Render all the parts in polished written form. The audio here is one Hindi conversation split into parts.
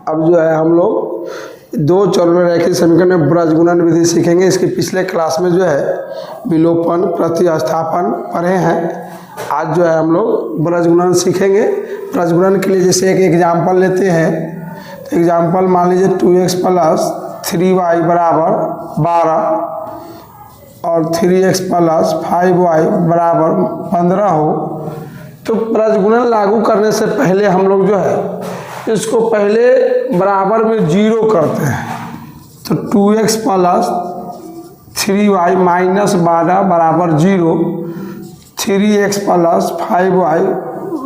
अब जो है हम लोग दो चरों में रैखिक समीकरण में ब्रजगुणन विधि सीखेंगे। इसके पिछले क्लास में जो है विलोपन प्रतिस्थापन पढ़े हैं। आज जो है हम लोग ब्रजगुणन सीखेंगे। ब्रजगुणन के लिए जैसे एक एग्जाम्पल लेते हैं, तो एग्जाम्पल मान लीजिए 2x प्लस 3y बराबर 12 और 3x प्लस 5y बराबर 15 हो, तो ब्रजगुणन लागू करने से पहले हम लोग जो है इसको पहले बराबर में 0 करते हैं। तो 2x प्लस 3y माइनस 12 बराबर 0, 3x प्लस 5y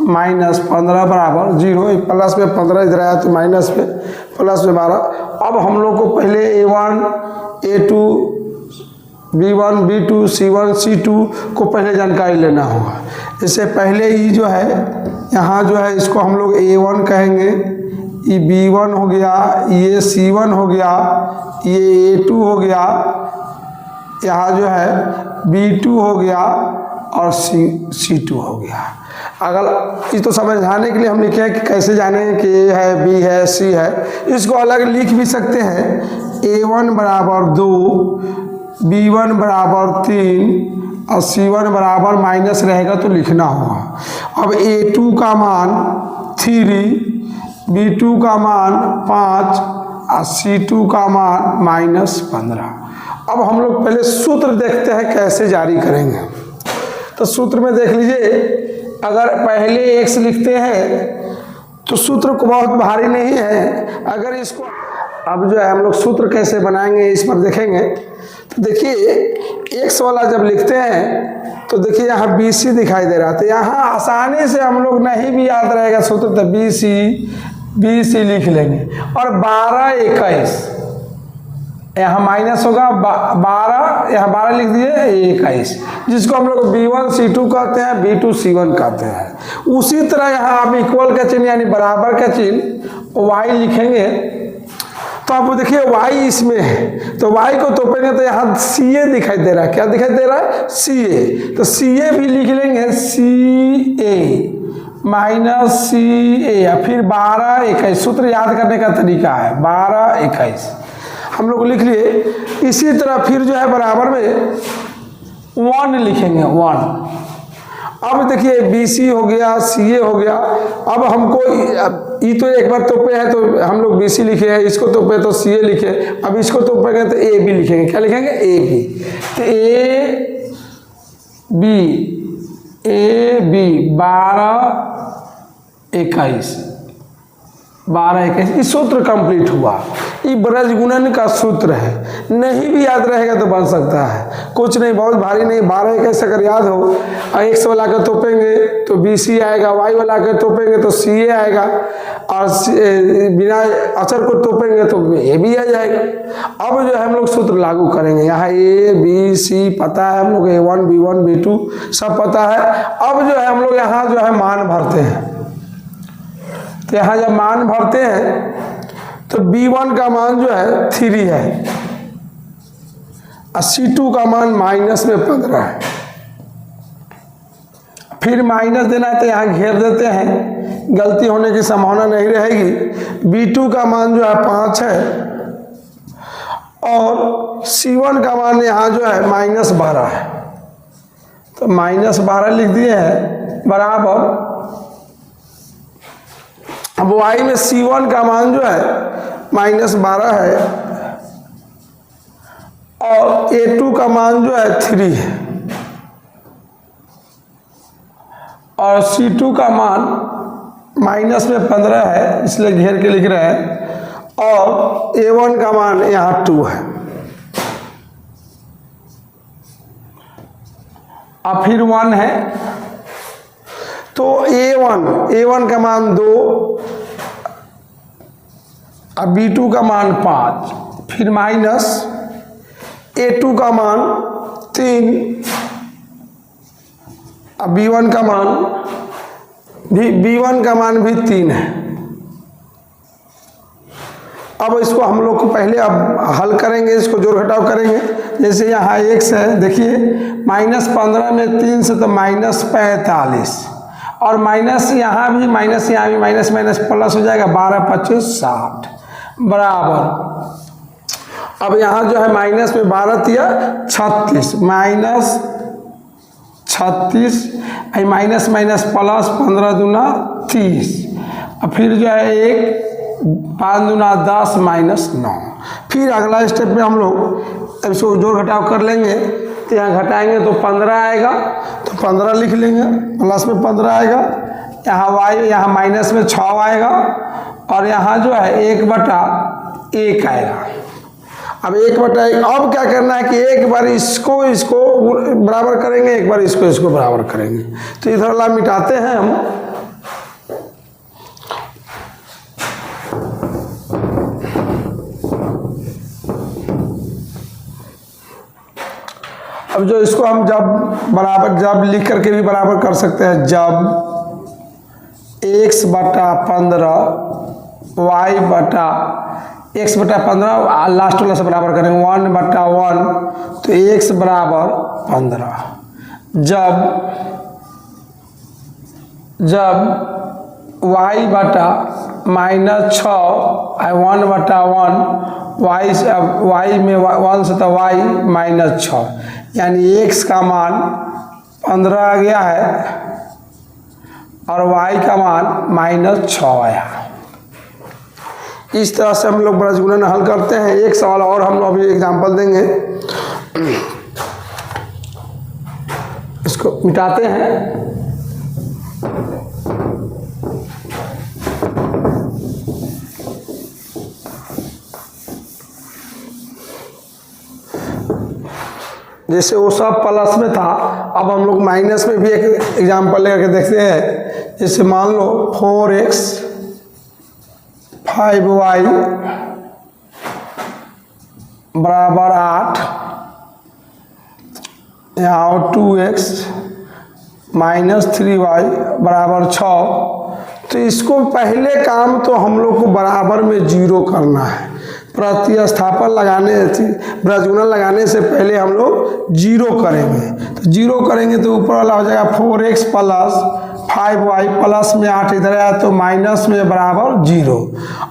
माइनस 15 बराबर 0। प्लस में 15 इधर आया तो माइनस में प्लस में 12। अब हम लोग को पहले a1 a2 b1 b2 c1 c2 को पहले जानकारी लेना होगा। इससे पहले ये जो है यहाँ जो है इसको हम लोग a1 कहेंगे, ये b1 हो गया, ये c1 हो गया, ये a2 हो गया, यहाँ जो है b2 हो गया और c2 हो गया। अगर इस तो समझाने के लिए हम लिखे हैं कि कैसे जाने कि ए है, बी है, सी है। इसको अलग लिख भी सकते हैं। a1 बराबर 2, b1 बराबर 3 और c1 बराबर माइनस रहेगा तो लिखना होगा। अब a2 का मान 3, b2 का मान 5 और c2 का मान माइनस 15। अब हम लोग पहले सूत्र देखते हैं कैसे जारी करेंगे। तो सूत्र में देख लीजिए, अगर पहले x लिखते हैं तो सूत्र को बहुत भारी नहीं है। अगर इसको अब जो है हम लोग सूत्र कैसे बनाएंगे इस पर देखेंगे। तो देखिए x वाला जब लिखते हैं तो देखिए यहाँ BC दिखाई दे रहा था। यहाँ आसानी से हम लोग नहीं भी याद रहेगा सूत्र तो BC लिख लेंगे। और 12 21 यहाँ माइनस होगा 12, यहाँ 12 लिख दिए 21, जिसको हम लोग b1 c2 कहते हैं, b2 c1 कहते हैं। उसी तरह यहाँ आप इक्वल का चिन्ह यानी बराबर का चिन्ह y लिखेंगे। तो आप देखिए y इसमें है तो y को तोपेंगे तो यहाँ CA दिखाई दे रहा है। क्या दिखाई दे रहा है? CA। तो CA भी लिख लेंगे, CA माइनस CA या फिर 12 21। सूत्र याद करने का तरीका है 12 21 हम लोग लिख लिए। इसी तरह फिर जो है बराबर में 1 लिखेंगे 1। अब देखिए BC हो गया, CA हो गया। अब हमको ये तो एक बार तोपे है तो हम लोग BC लिखे हैं, इसको तोपे तो CA लिखे। अब इसको तोपेंगे तो AB लिखेंगे। क्या लिखेंगे? AB। तो AB 12 21 इस सूत्र कंप्लीट हुआ। ये ब्रजगुणन का सूत्र है। नहीं भी याद रहेगा तो बन सकता है, कुछ नहीं, बहुत भारी नहीं। 12 21 अगर याद हो, x वाला के तोपेंगे तो BC आएगा, y वाला के तोपेंगे तो CA आएगा और बिना अचर को तोपेंगे तो AB आ जाएगा। अब जो है हम लोग सूत्र लागू करेंगे। यहाँ A B C पता है हम लोग, A1 B1 B2 सब पता है। अब जो है हम लोग यहाँ जो है मान भरते हैं। तो यहाँ जब मान भरते हैं तो b1 का मान जो है 3 है और c2 का मान माइनस में 15 है। फिर माइनस देना है तो यहाँ घेर देते हैं, गलती होने की संभावना नहीं रहेगी। b2 का मान जो है 5 है और c1 का मान यहाँ जो है माइनस 12 है। तो माइनस 12 लिख दिए हैं बराबर। अब y में c1 का मान जो है माइनस 12 है और a2 का मान जो है 3 है और c2 का मान माइनस में 15 है, इसलिए घेर के लिख रहे हैं। और a1 का मान यहाँ 2 है। अब फिर 1 है तो a1 का मान 2 और b2 का मान 5, फिर माइनस a2 का मान 3 और b1 का मान भी 3 है। अब इसको हम लोग को पहले अब हल करेंगे, इसको जोड़ घटाव करेंगे। जैसे यहाँ x है, देखिए माइनस 15 में 3 से तो माइनस 45 और माइनस यहाँ भी माइनस माइनस माइनस प्लस हो जाएगा, 12 25 60 बराबर। अब यहाँ जो है माइनस में 12 दिया 36 माइनस 36 माइनस माइनस प्लस 15 दूना 30 और फिर जो है 1 5 दूना 10 माइनस 9। फिर अगला स्टेप में हम लोग इसको जोड़ घटाव कर लेंगे, तो यहाँ घटाएंगे तो 15 आएगा, तो 15 लिख लेंगे, प्लस में 15 आएगा, यहाँ वाई यहाँ माइनस में 6 आएगा और यहाँ जो है 1/1 आएगा। अब 1/1 अब क्या करना है कि एक बार इसको बराबर करेंगे, एक बार इसको बराबर करेंगे। तो इधर वाला मिटाते हैं हम, अब जो इसको हम जब लिख करके भी बराबर कर सकते हैं, जब x/15 y/x/15 लास्ट वाला से बराबर करेंगे 1/1 तो x बराबर 15। जब y/-6 1/1 y में 1 से तो y -6 यानी x का मान 15 आ गया है और y का मान -6 आया। इस तरह से हम लोग ब्रजगुणन हल करते हैं। एक सवाल और हम लोग अभी एग्जाम्पल देंगे, इसको मिटाते हैं। जैसे वो सब प्लस में था, अब हम लोग माइनस में भी एक एग्जाम्पल लेकर देखते हैं। जैसे मान लो 4x 5y बराबर 8, यहाँ 2x -3y बराबर 6। तो इसको पहले काम तो हम लोग को बराबर में 0 करना है। प्रतिस्थापन ब्रजगुणन लगाने से पहले हम लोग 0 करेंगे। तो 0 करेंगे तो ऊपर वाला हो जाएगा 4x प्लस 5y प्लस में 8 इधर आया तो माइनस में बराबर 0।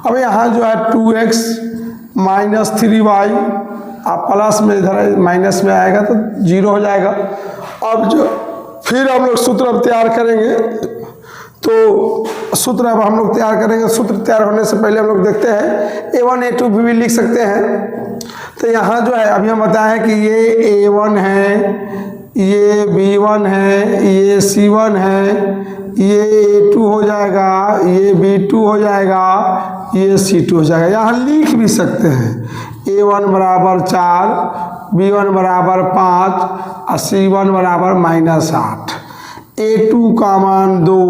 अब यहाँ जो है 2x -3y आप प्लस में इधर माइनस में आएगा तो 0 हो जाएगा। अब जो फिर हम लोग सूत्र अब तैयार करेंगे, तो सूत्र अब हम लोग तैयार करेंगे। सूत्र तैयार होने से पहले हम लोग देखते हैं a1 a2 भी लिख सकते हैं। तो यहाँ जो है अभी हम बताएं कि ये a1 है, ये b1 है, ये c1 है, ये a2 हो जाएगा, ये b2 हो जाएगा, ये c2 हो जाएगा। यहाँ लिख भी सकते हैं a1 बराबर 4, b1 बराबर 5 और c1 बराबर -8। a2 का मान 2,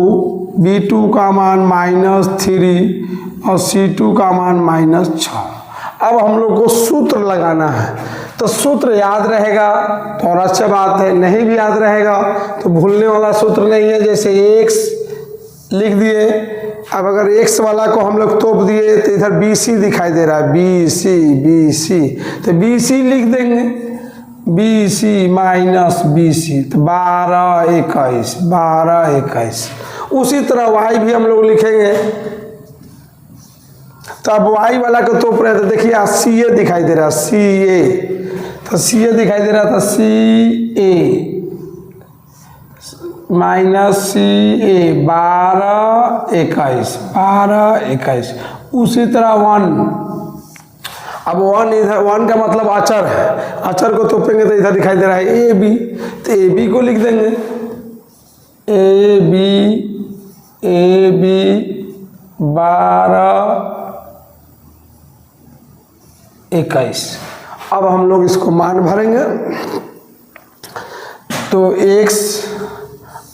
b2 का मान -3 और c2 का मान -6। अब हम लोग को सूत्र लगाना है, तो सूत्र याद रहेगा तो और अच्छा बात है, नहीं भी याद रहेगा तो भूलने वाला सूत्र नहीं है। जैसे x लिख दिए, अब अगर x वाला को हम लोग तोप दिए तो इधर BC दिखाई दे रहा है, BC तो BC लिख देंगे, BC माइनस BC तो 12 21। उसी तरह y भी हम लोग लिखेंगे। तो अब y वाला को तोप रहे तो देखिए CA दिखाई दे रहा है, CA दिखाई दे रहा था, CA माइनस CA 12 21। उसी तरह 1, अब 1 इधर 1 का मतलब अचर है, अचर को तोपेंगे तो इधर दिखाई दे रहा है AB, तो AB को लिख देंगे AB 12 21। अब हम लोग इसको मान भरेंगे तो x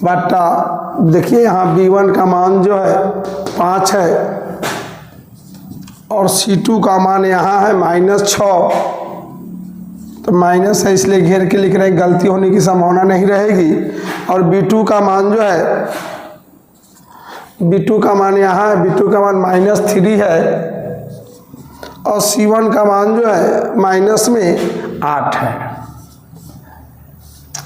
बटा, देखिए यहाँ b1 का मान जो है 5 है और c2 का मान यहाँ है -6, तो माइनस है इसलिए घेर के लिख रहे हैं, गलती होने की संभावना नहीं रहेगी। और b2 का मान जो है, b2 का मान यहाँ है, b2 का मान -3 है और c1 का मान जो है माइनस में 8 है।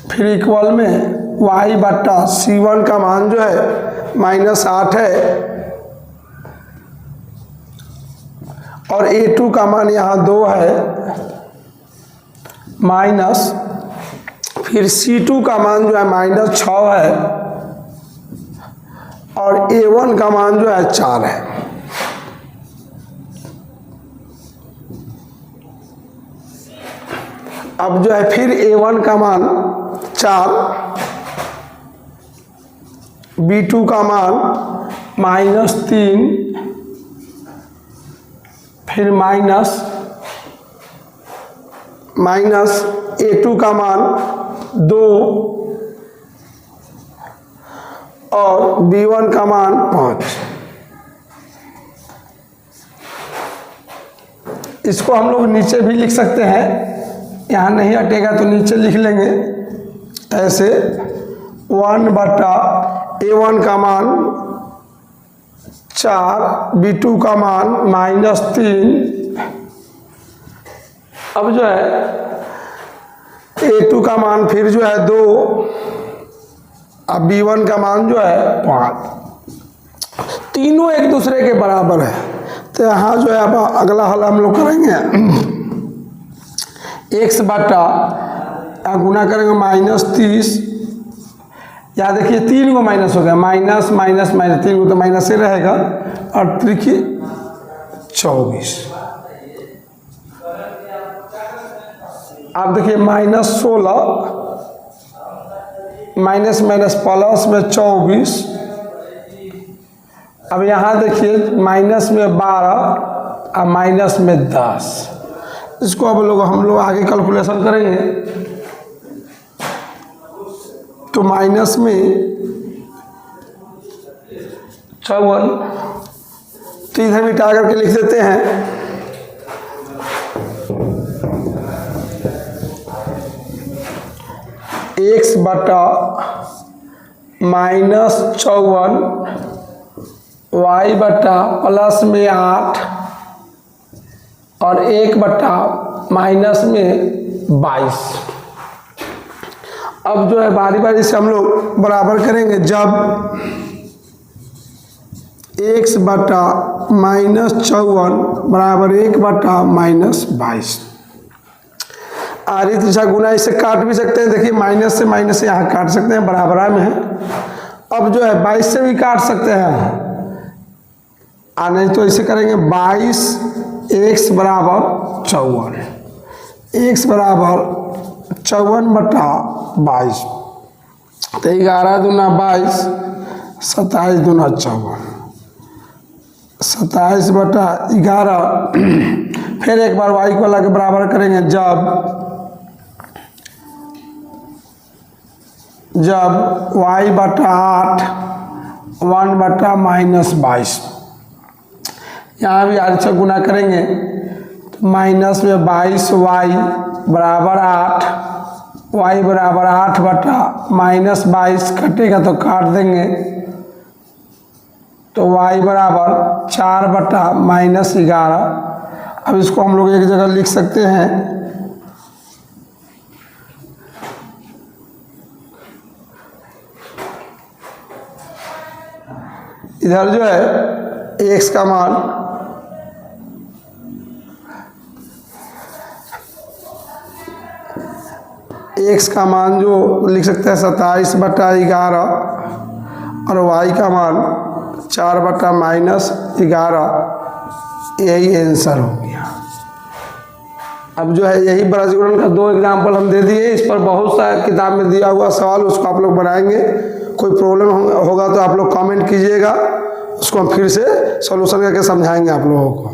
फिर इक्वल में y बट्टा C1 का मान जो है -8 है और A2 का मान यहाँ 2 है माइनस, फिर C2 का मान जो है -6 है और A1 का मान जो है 4 है। अब जो है फिर A1 का मान 4, B2 का मान -3, फिर माइनस A2 का मान 2 और B1 का मान 5। इसको हम लोग नीचे भी लिख सकते हैं, यहाँ नहीं हटेगा तो नीचे लिख लेंगे ऐसे 1 बटा A1 का मान 4, B2 का मान -3, अब जो है A2 का मान फिर जो है 2, अब B1 का मान जो है 5। तीनों एक दूसरे के बराबर है। तो यहाँ जो है अब अगला हल हम लोग करेंगे x बटा गुना करेंगे -30, या देखिए 3 को माइनस हो गया, माइनस 3 को तो माइनस ही रहेगा, और देखिए 24। अब देखिए -16 माइनस प्लस में 24, अब यहाँ देखिए माइनस में 12 और माइनस में 10। इसको अब हम लोग आगे कैलकुलेशन करेंगे तो माइनस में 54, तो इधर मिटा करके लिख देते हैं x बटा -54 y बटा प्लस में 8 और 1 बटा माइनस में 22। अब जो है बारी बारी से हम लोग बराबर करेंगे। जब x बटा -54 बराबर 1 बटा -22, आधी दिशा गुना इसे काट भी सकते हैं, देखिए माइनस से यहाँ काट सकते हैं, बराबर में है। अब जो है 22 से भी काट सकते हैं, नहीं तो इसे करेंगे 22 x बराबर 54, x बराबर 54 बटा 22, तो 11 दूना 22, 27 दूना 54, 27 बटा 11। फिर एक बार y को अलग बराबर करेंगे। जब y बटा 8 1 बटा -22, यहाँ भी आठ से गुना करेंगे तो माइनस में 22 y बराबर 8, y बराबर 8 बटा -22, कटेगा तो काट देंगे, तो y बराबर 4 बटा -11। अब इसको हम लोग एक जगह लिख सकते हैं, इधर जो है x का मान जो लिख सकते हैं 27 बटा 11 और y का मान 4 बटा -11, यही आंसर हो गया। अब जो है यही ब्रजगुणन का 2 एग्जाम्पल हम दे दिए। इस पर बहुत सा किताब में दिया हुआ सवाल, उसको आप लोग बनाएंगे। कोई प्रॉब्लम होगा तो आप लोग कमेंट कीजिएगा, उसको हम फिर से सॉल्यूशन करके समझाएंगे आप लोगों को।